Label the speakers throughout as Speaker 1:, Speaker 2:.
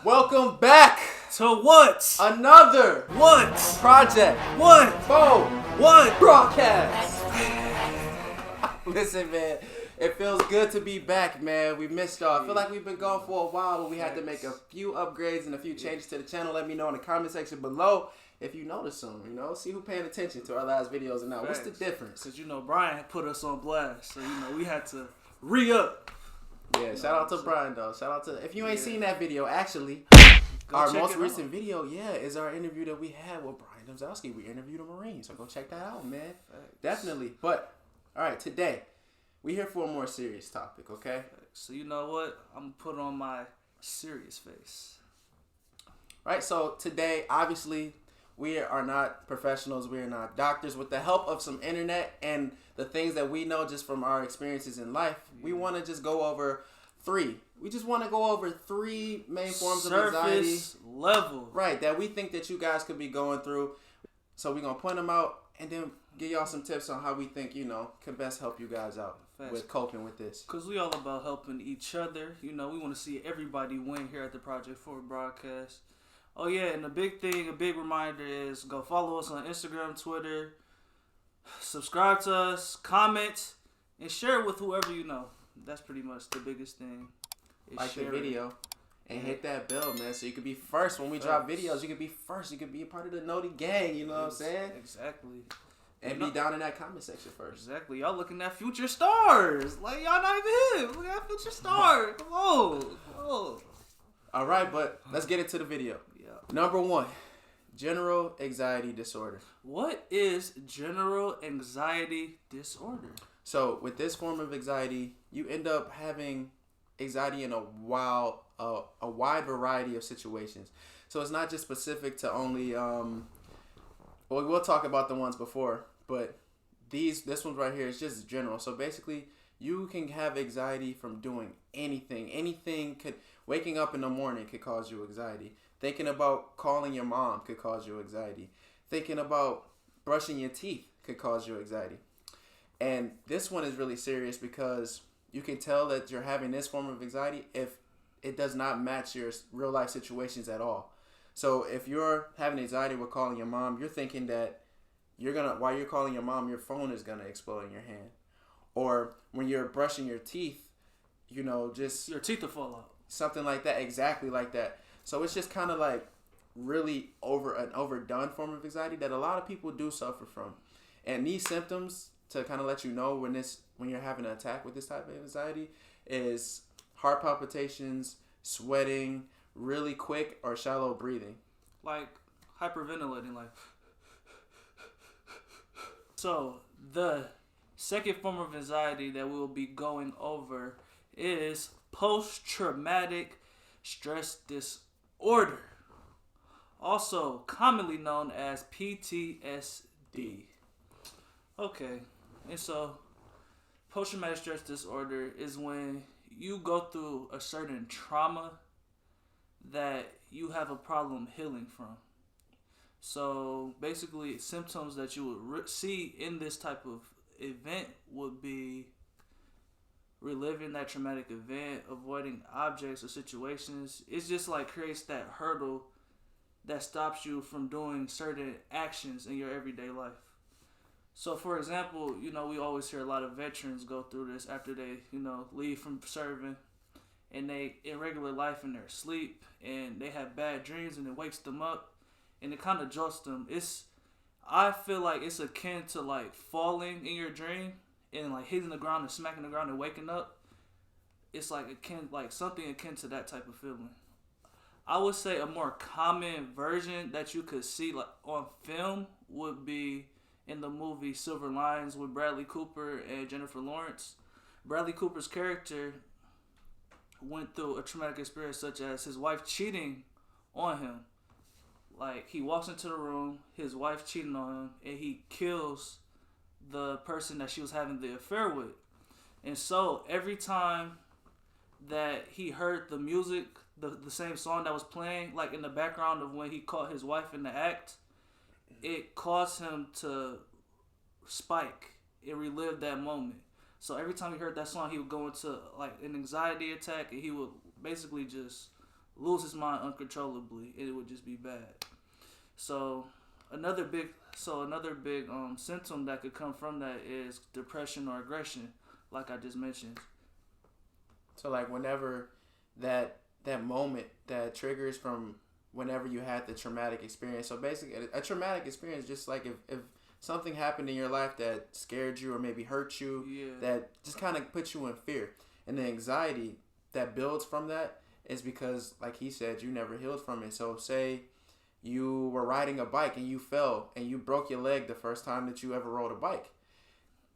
Speaker 1: Welcome back
Speaker 2: To what?
Speaker 1: another
Speaker 2: What?
Speaker 1: project.
Speaker 2: What?
Speaker 1: What? Broadcast. Listen, man, it feels good to be back, man. We missed y'all. I feel like we've been gone for a while, but we had to make a few upgrades and a few changes to the channel. Let me know in the comment section below if you noticed some. See who paying attention to our last videos and now. What's the difference?
Speaker 2: Because Brian put us on blast, so we had to re-up.
Speaker 1: Yeah, shout out to Brian though. Shout out to if you ain't seen that video, actually,
Speaker 2: Go
Speaker 1: our
Speaker 2: check
Speaker 1: most
Speaker 2: it
Speaker 1: recent
Speaker 2: out.
Speaker 1: video, is our interview that we had with Brian Domzowski. We interviewed a Marine, so go check that out, man. Definitely. But all right, today we here for a more serious topic, okay?
Speaker 2: So you know what? I'm gonna put on my serious face.
Speaker 1: Right. So today, obviously, we are not professionals. We are not doctors. With the help of some internet and the things that we know just from our experiences in life, we want to just go over three. We just want to go over three main forms of anxiety.
Speaker 2: Surface level.
Speaker 1: Right, that we think that you guys could be going through. So we're going to point them out and then give y'all some tips on how we think, can best help you guys out with coping with this.
Speaker 2: Because we all about helping each other. We want to see everybody win here at the Project Forward broadcast. Oh, yeah, and a big reminder is go follow us on Instagram, Twitter, subscribe to us, comment, and share it with whoever you know. That's pretty much the biggest thing.
Speaker 1: Like the video and hit that bell, man, so you can be first when we drop videos. You can be first. You can be a part of the Noti gang, you know what I'm saying?
Speaker 2: Exactly.
Speaker 1: And be down in that comment section first.
Speaker 2: Exactly. Y'all looking at future stars. Like, y'all not even him. Look at future stars. Come on.
Speaker 1: All right, but let's get into the video.
Speaker 2: Yeah.
Speaker 1: Number 1, general anxiety disorder.
Speaker 2: What is general anxiety disorder?
Speaker 1: So with this form of anxiety, you end up having anxiety in a wide variety of situations. So it's not just specific to only we'll talk about the ones before, but this one right here is just general. So basically, you can have anxiety from doing anything. Waking up in the morning could cause you anxiety. Thinking about calling your mom could cause you anxiety. Thinking about brushing your teeth could cause you anxiety. And this one is really serious because you can tell that you're having this form of anxiety if it does not match your real life situations at all. So if you're having anxiety with calling your mom, you're thinking that while you're calling your mom, your phone is gonna explode in your hand. Or when you're brushing your teeth, just
Speaker 2: your teeth will fall out.
Speaker 1: Something like that, exactly like that. So it's just kind of like really an overdone form of anxiety that a lot of people do suffer from. And these symptoms, to kind of let you know when you're having an attack with this type of anxiety, is heart palpitations, sweating, really quick or shallow breathing.
Speaker 2: Like hyperventilating, like. So the second form of anxiety that we'll be going over is post-traumatic stress disorder, also commonly known as PTSD. Okay, and so post-traumatic stress disorder is when you go through a certain trauma that you have a problem healing from. So basically, symptoms that you would see in this type of event would be reliving that traumatic event, avoiding objects or situations. It's just like creates that hurdle that stops you from doing certain actions in your everyday life. So for example, we always hear a lot of veterans go through this after they, leave from serving, and they in regular life in their sleep, and they have bad dreams, and it wakes them up, and it kind of jolts them. I feel like it's akin to like falling in your dream and like hitting the ground and smacking the ground and waking up. It's like something akin to that type of feeling. I would say a more common version that you could see like on film would be in the movie Silver Linings with Bradley Cooper and Jennifer Lawrence. Bradley Cooper's character went through a traumatic experience such as his wife cheating on him. Like, he walks into the room, his wife cheating on him, and he kills the person that she was having the affair with. And so every time that he heard the music, the same song that was playing, like in the background of when he caught his wife in the act, it caused him to spike and relive that moment. So every time he heard that song, he would go into like an anxiety attack, and he would basically just lose his mind uncontrollably. It would just be bad. So another big symptom that could come from that is depression or aggression, like I just mentioned.
Speaker 1: So like whenever that moment that triggers from whenever you had the traumatic experience. So basically, a traumatic experience, just like if something happened in your life that scared you or maybe hurt you, that just kind of puts you in fear. And the anxiety that builds from that is because, like he said, you never healed from it. So say you were riding a bike and you fell and you broke your leg the first time that you ever rode a bike.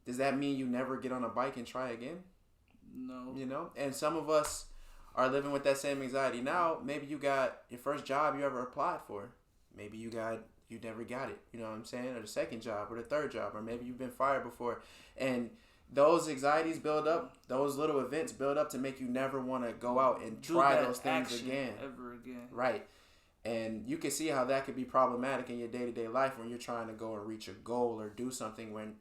Speaker 1: Does that mean you never get on a bike and try again?
Speaker 2: No.
Speaker 1: You know? And some of us are living with that same anxiety now. Maybe you got your first job you ever applied for. Maybe you never got it. You know what I'm saying? Or the second job or the third job. Or maybe you've been fired before. And those anxieties build up. Those little events build up to make you never want to go out and try those things again.
Speaker 2: Ever again.
Speaker 1: Right. And you can see how that could be problematic in your day-to-day life when you're trying to go and reach a goal or do something when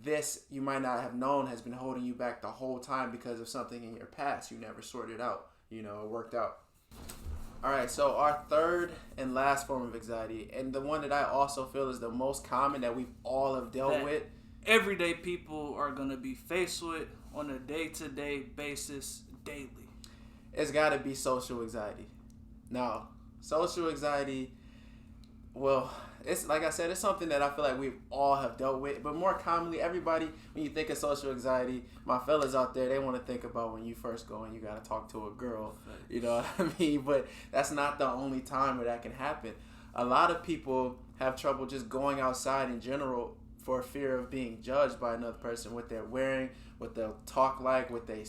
Speaker 1: this you might not have known has been holding you back the whole time because of something in your past you never sorted out, worked out. All right, so our third and last form of anxiety, and the one that I also feel is the most common that we've all have dealt with.
Speaker 2: Everyday people are going to be faced with on a day-to-day basis daily.
Speaker 1: It's got to be social anxiety. Now, social anxiety, well, it's like I said, it's something that I feel like we all have dealt with. But more commonly, everybody, when you think of social anxiety, my fellas out there, they want to think about when you first go and you got to talk to a girl. You know what I mean? But that's not the only time where that can happen. A lot of people have trouble just going outside in general for fear of being judged by another person, what they're wearing, what they'll talk like, what they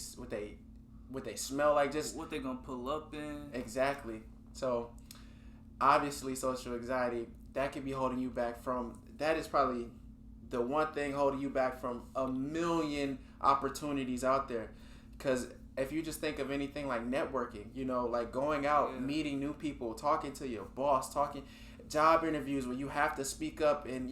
Speaker 1: smell like, just
Speaker 2: what they're gonna pull up in.
Speaker 1: Exactly. So obviously social anxiety, that could be holding you back from, that is probably the one thing holding you back from a million opportunities out there. Because if you just think of anything like networking, like going out, meeting new people, talking to your boss, job interviews where you have to speak up and,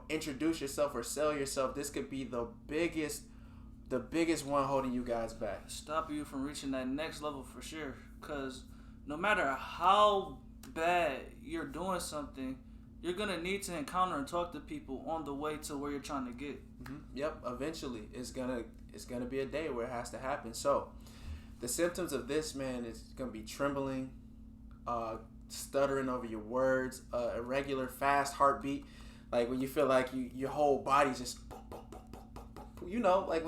Speaker 1: introduce yourself or sell yourself, this could be the biggest one holding you guys back.
Speaker 2: Stop you from reaching that next level for sure. Because no matter how bad you're doing something, you're going to need to encounter and talk to people on the way to where you're trying to get.
Speaker 1: Mm-hmm. Yep, eventually it's gonna be a day where it has to happen. So the symptoms of this, man, is going to be trembling, stuttering over your words, irregular fast heartbeat, like when you feel like your whole body's just boom, boom, boom, boom, boom, boom. Like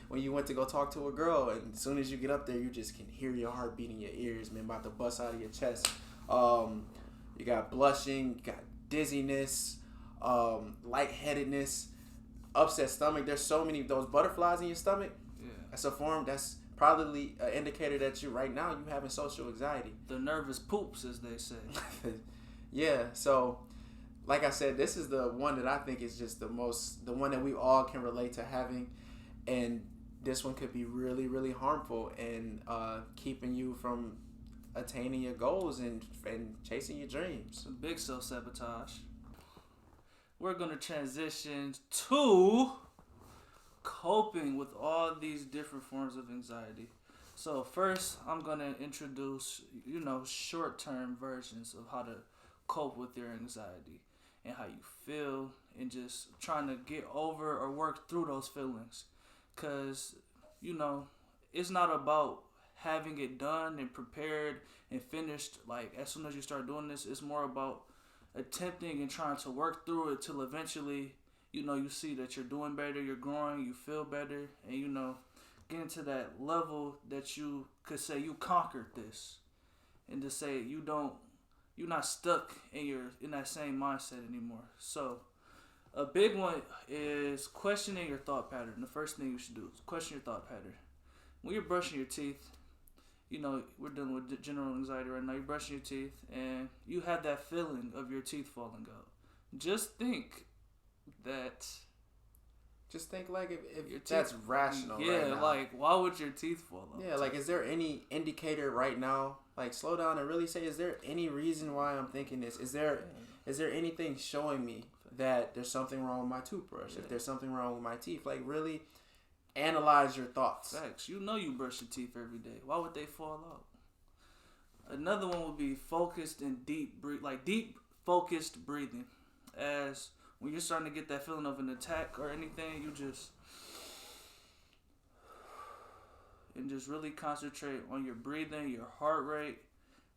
Speaker 1: when you went to go talk to a girl and as soon as you get up there, you just can hear your heart beating in your ears, man, about to bust out of your chest. You got blushing, you got dizziness, lightheadedness, upset stomach. There's so many of those butterflies in your stomach.
Speaker 2: Yeah.
Speaker 1: That's probably an indicator that right now you having social anxiety.
Speaker 2: The nervous poops, as they say.
Speaker 1: Yeah, so like I said, this is the one that I think is just the one that we all can relate to having, and this one could be really, really harmful and keeping you from attaining your goals and chasing your dreams.
Speaker 2: Some big self-sabotage. We're going to transition to coping with all these different forms of anxiety. So first, I'm going to introduce, short-term versions of how to cope with your anxiety and how you feel and just trying to get over or work through those feelings. Because, it's not about having it done and prepared and finished, like as soon as you start doing this. It's more about attempting and trying to work through it till eventually, you see that you're doing better, you're growing, you feel better, and getting to that level that you could say you conquered this, and to say you're not stuck in that same mindset anymore. So a big one is questioning your thought pattern. The first thing you should do is question your thought pattern. When you're brushing your teeth, we're dealing with general anxiety right now. You're brushing your teeth and you have that feeling of your teeth falling out. Just think
Speaker 1: like if that's rational.
Speaker 2: Yeah,
Speaker 1: right now.
Speaker 2: Like why would your teeth fall out?
Speaker 1: Yeah, like is there any indicator right now? Like slow down and really say, is there any reason why I'm thinking this? Is there anything showing me that there's something wrong with my toothbrush? Yeah. If there's something wrong with my teeth, like really analyze your thoughts.
Speaker 2: Facts. You brush your teeth every day. Why would they fall out? Another one would be focused and deep focused breathing. As when you're starting to get that feeling of an attack or anything, you just really concentrate on your breathing, your heart rate,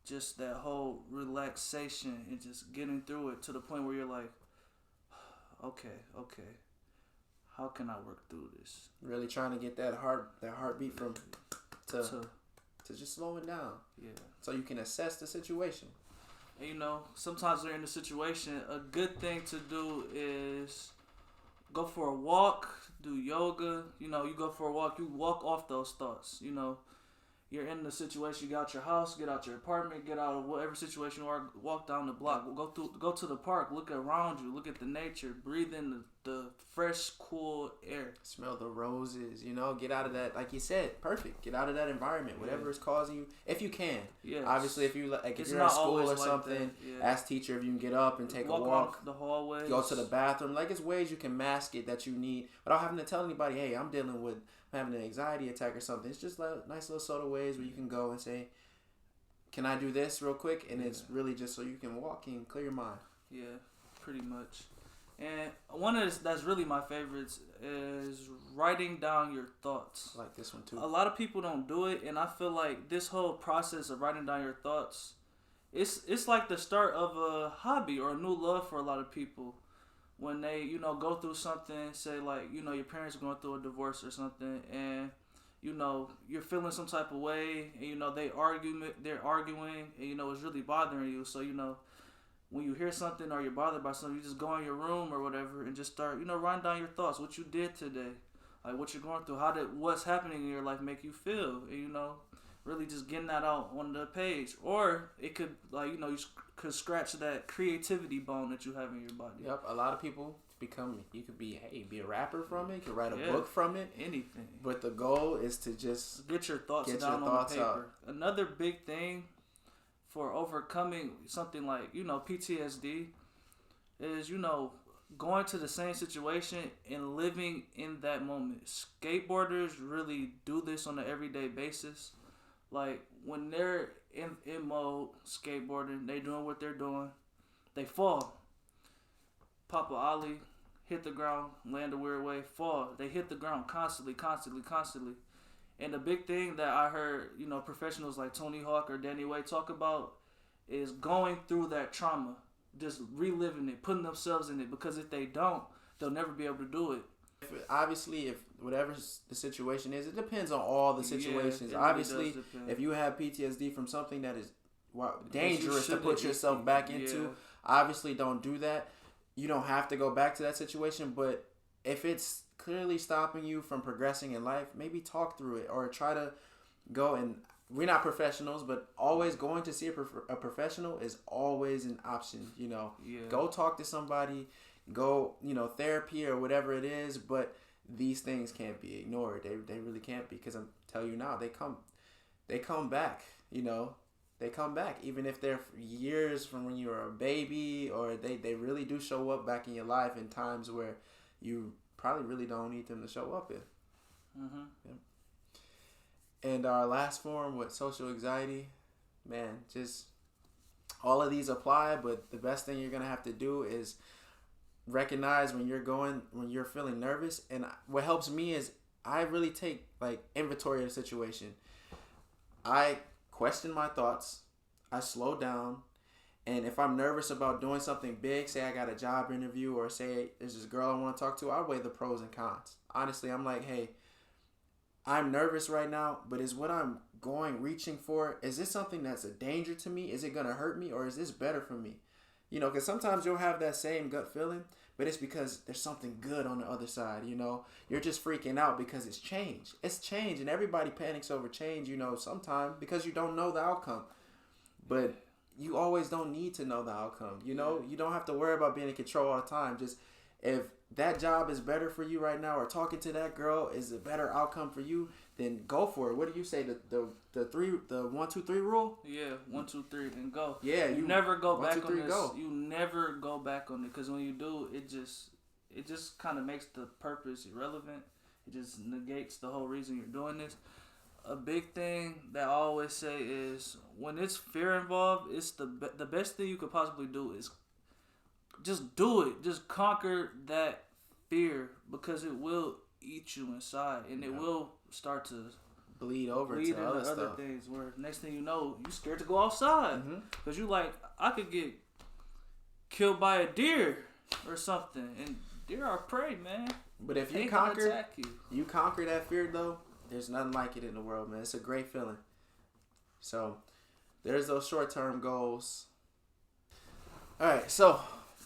Speaker 2: just that whole relaxation and just getting through it to the point where you're like, okay, how can I work through this?
Speaker 1: Really trying to get that heartbeat from to just slowing down.
Speaker 2: Yeah.
Speaker 1: So you can assess the situation.
Speaker 2: And, you know, sometimes we're in a situation, a good thing to do is go for a walk, do yoga. You know, you go for a walk, you walk off those thoughts. You know, you're in the situation, you get out your house, get out your apartment, get out of whatever situation you are, walk down the block, go to the park, look around you, look at the nature, breathe in the fresh, cool air.
Speaker 1: Smell the roses, you know, get out of that, like you said, perfect. Get out of that environment, whatever is causing you, if you can.
Speaker 2: Yeah.
Speaker 1: Obviously, if you if you're at school or something, ask teacher if you can get up and take a walk.
Speaker 2: The hallways.
Speaker 1: Go to the bathroom. Like, it's ways you can mask it that you need without having to tell anybody, hey, I'm dealing with having an anxiety attack or something. It's just like nice little sort of ways where you can go and say, can I do this real quick? And it's really just so you can walk and clear your mind.
Speaker 2: Yeah, pretty much. And one that's really my favorites is writing down your thoughts.
Speaker 1: I like this one too.
Speaker 2: A lot of people don't do it, and I feel like this whole process of writing down your thoughts, it's like the start of a hobby or a new love for a lot of people. When they, you know, go through something, say like, you know, your parents are going through a divorce or something, and you know, you're feeling some type of way, and you know, they're arguing, and you know, it's really bothering you. So, you know, when you hear something or you're bothered by something, you just go in your room or whatever and just start, you know, writing down your thoughts, what you did today, like what you're going through, what's happening in your life make you feel, and, you know, really just getting that out on the page. Or it could, like, you know, you could scratch that creativity bone that you have in your body.
Speaker 1: Yep, a lot of people you could be a rapper from it, you could write a book from it.
Speaker 2: Anything.
Speaker 1: But the goal is to just
Speaker 2: get your thoughts down on paper. Out. Another big thing for overcoming something like, you know, PTSD is, you know, going to the same situation and living in that moment. Skateboarders really do this on an everyday basis. Like, when they're in mode skateboarding, they doing what they're doing, they fall. Papa Ali, hit the ground, land a weird way, fall. They hit the ground constantly. And the big thing that I heard, you know, professionals like Tony Hawk or Danny Way talk about is going through that trauma, just reliving it, putting themselves in it, because if they don't, they'll never be able to do it.
Speaker 1: Obviously, if whatever the situation is, it depends on all the situations.
Speaker 2: Yeah,
Speaker 1: obviously, if you have PTSD from something that is dangerous to put yourself back into, obviously don't do that. You don't have to go back to that situation, but if it's clearly stopping you from progressing in life, maybe talk through it or try to go and, we're not professionals, but always going to see a professional is always an option, you know. Go talk to somebody, go, you know, therapy or whatever it is, but these things can't be ignored. They really can't be, because I'm telling you now, they come back, you know. They come back, even if they're years from when you were a baby, or they really do show up back in your life in times where you probably really don't need them to show up in.
Speaker 2: Mm-hmm.
Speaker 1: Yeah. And our last form with social anxiety, man, just all of these apply, but the best thing you're going to have to do is recognize when you're feeling nervous. And what helps me is I really take like inventory of the situation. I question my thoughts, I slow down, and if I'm nervous about doing something big, say I got a job interview, or say there's this girl I want to talk to, I weigh the pros and cons. Honestly, I'm like, hey, I'm nervous right now, but is what I'm reaching for, is this something that's a danger to me? Is it going to hurt me, or is this better for me? You know, because sometimes you'll have that same gut feeling, but it's because there's something good on the other side, you know. You're just freaking out because it's change. It's change, and everybody panics over change, you know, sometimes because you don't know the outcome. But you always don't need to know the outcome, you know. You don't have to worry about being in control all the time. Just if that job is better for you right now, or talking to that girl is a better outcome for you, then go for it. What do you say? The 1, 2, 3 rule?
Speaker 2: Yeah, 1, 2, 3 and go.
Speaker 1: Yeah,
Speaker 2: you never go back
Speaker 1: 1, 2, 3,
Speaker 2: on this.
Speaker 1: Go.
Speaker 2: You never go back on it, because when you do, it just kind of makes the purpose irrelevant. It just negates the whole reason you're doing this. a big thing that I always say is when it's fear involved, it's the best thing you could possibly do is just do it. Just conquer that fear because it will eat you inside and it will start to
Speaker 1: bleed over
Speaker 2: bleed
Speaker 1: to
Speaker 2: into
Speaker 1: other
Speaker 2: other
Speaker 1: stuff.
Speaker 2: things. Where next thing you know, you scared to go outside because you like I could get killed by a deer or something, and deer are prey, man.
Speaker 1: But if
Speaker 2: They
Speaker 1: you
Speaker 2: ain't gonna
Speaker 1: conquer,
Speaker 2: attack
Speaker 1: you conquer that fear though. There's nothing like it in the world, man. It's a great feeling. So there's those short-term goals. All right, so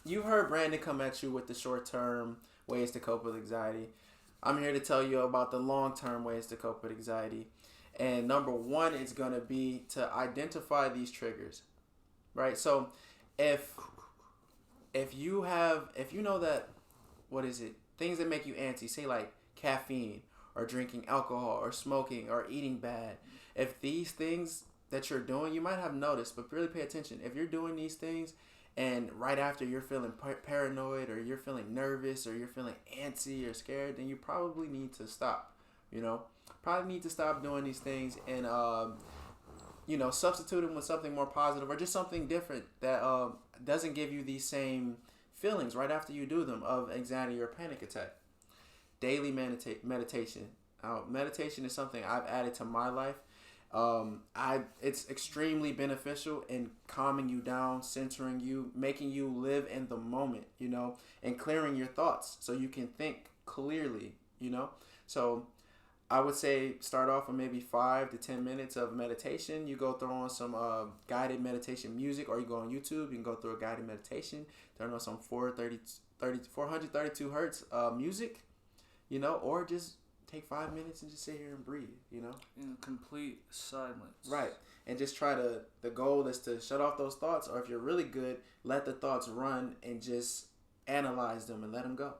Speaker 1: you heard Brandon come at you with the short-term ways to cope with anxiety. I'm here to tell you about the long-term ways to cope with anxiety. And number one is going to be to identify these triggers, right? So if you know that, what is it? Things that make you antsy, say like caffeine or drinking alcohol or smoking or eating bad. If these things that you're doing, you might have noticed, but really pay attention. If you're doing these things and right after you're feeling paranoid or you're feeling nervous or you're feeling antsy or scared, then you probably need to stop, probably need to stop doing these things and, substitute them with something more positive or just something different that doesn't give you these same feelings right after you do them of anxiety or panic attack. Daily meditation. Meditation is something I've added to my life. It's extremely beneficial in calming you down, centering you, making you live in the moment, and clearing your thoughts so you can think clearly, So I would say start off with maybe 5 to 10 minutes of meditation. You go throw on some guided meditation music, or you go on YouTube. You can go through a guided meditation. Turn on some 432 hertz music, or just take 5 minutes and just sit here and breathe,
Speaker 2: in complete silence.
Speaker 1: Right. And just the goal is to shut off those thoughts, or if you're really good, let the thoughts run and just analyze them and let them go.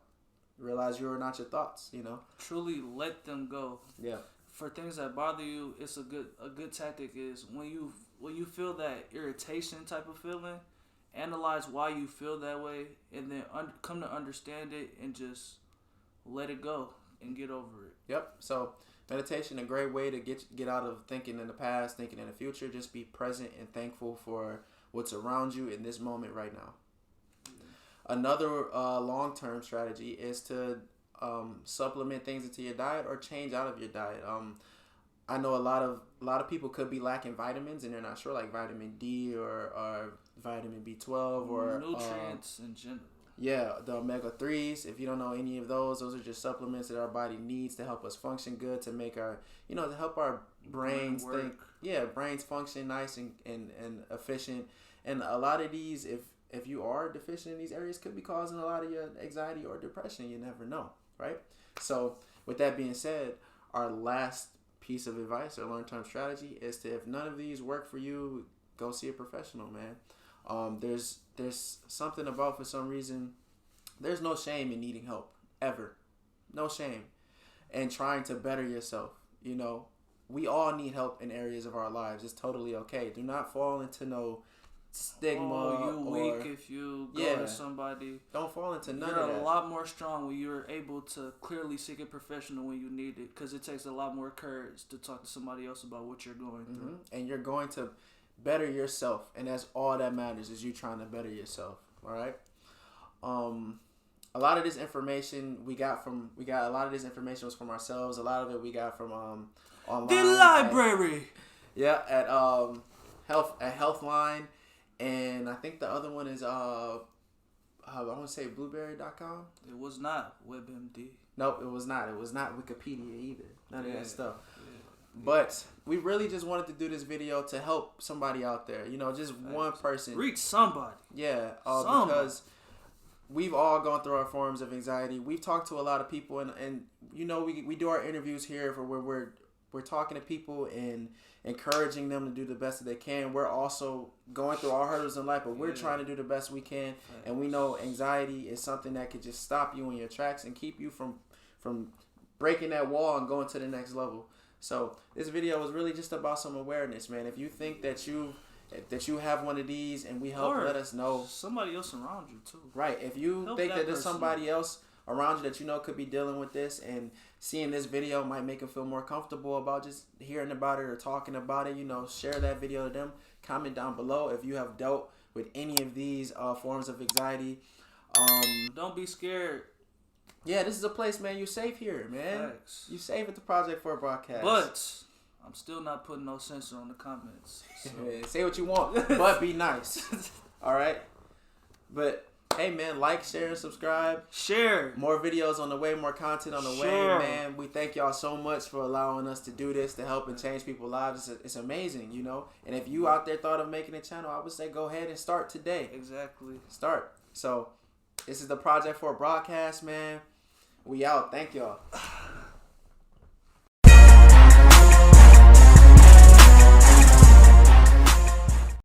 Speaker 1: Realize you are not your thoughts,
Speaker 2: Truly let them go.
Speaker 1: Yeah.
Speaker 2: For things that bother you, it's a good tactic is when you feel that irritation type of feeling, analyze why you feel that way, and then come to understand it and just let it go and get over it.
Speaker 1: Yep. So meditation, a great way to get out of thinking in the past, thinking in the future. Just be present and thankful for what's around you in this moment right now. Another long-term strategy is to supplement things into your diet or change out of your diet. I know a lot of people could be lacking vitamins and they're not sure, like vitamin D or vitamin B12 or
Speaker 2: nutrients in general.
Speaker 1: Yeah, the omega-3s. If you don't know any of those are just supplements that our body needs to help us function good, to make our, to help our brains think. Yeah, brains function nice and efficient. And a lot of these, if you are deficient in these areas, could be causing a lot of your anxiety or depression. You never know, right? So with that being said, our last piece of advice or long-term strategy is to, if none of these work for you, go see a professional, man. There's something about, for some reason, there's no shame in needing help, ever. No shame. And trying to better yourself, We all need help in areas of our lives. It's totally okay. Do not fall into no stigma.
Speaker 2: You weak if you go to somebody.
Speaker 1: Don't fall into none of
Speaker 2: You're
Speaker 1: that.
Speaker 2: a lot more strong when you're able to clearly seek a professional when you need it, because it takes a lot more courage to talk to somebody else about what you're going through.
Speaker 1: And you're going to better yourself, and that's all that matters, is you trying to better yourself. All right. A lot of this information we got a lot of this information was from ourselves. A lot of it we got from online.
Speaker 2: The library.
Speaker 1: At Healthline, and I think the other one is I want to say Blueberry.com.
Speaker 2: It was not WebMD.
Speaker 1: Nope, it was not. It was not Wikipedia either. None of that stuff. But we really just wanted to do this video to help somebody out there. Just one person.
Speaker 2: Reach somebody.
Speaker 1: Yeah, because we've all gone through our forms of anxiety. We've talked to a lot of people, and we do our interviews here for where we're talking to people and encouraging them to do the best that they can. We're also going through our hurdles in life, but we're trying to do the best we can. And we know anxiety is something that could just stop you in your tracks and keep you from breaking that wall and going to the next level. So this video was really just about some awareness, man. If you think that you have one of these and we help, let us know.
Speaker 2: Somebody else around you too.
Speaker 1: Right. If you think that there's somebody else around you that you know could be dealing with this, and seeing this video might make them feel more comfortable about just hearing about it or talking about it. You know, share that video to them. Comment down below if you have dealt with any of these forms of anxiety.
Speaker 2: Don't be scared.
Speaker 1: Yeah, this is a place, man. You're safe here, man.
Speaker 2: Facts.
Speaker 1: You safe at the Project 4 broadcast.
Speaker 2: But I'm still not putting no censor on the comments. So.
Speaker 1: Say what you want, but be nice. All right. But hey, man, like, share, and subscribe.
Speaker 2: Share.
Speaker 1: More videos on the way, more content on the way, man. We thank y'all so much for allowing us to do this to help and change people's lives. It's amazing, you know. And if you out there thought of making a channel, I would say go ahead and start today.
Speaker 2: Exactly.
Speaker 1: Start. So this is the Project 4 broadcast, man. We out. Thank y'all.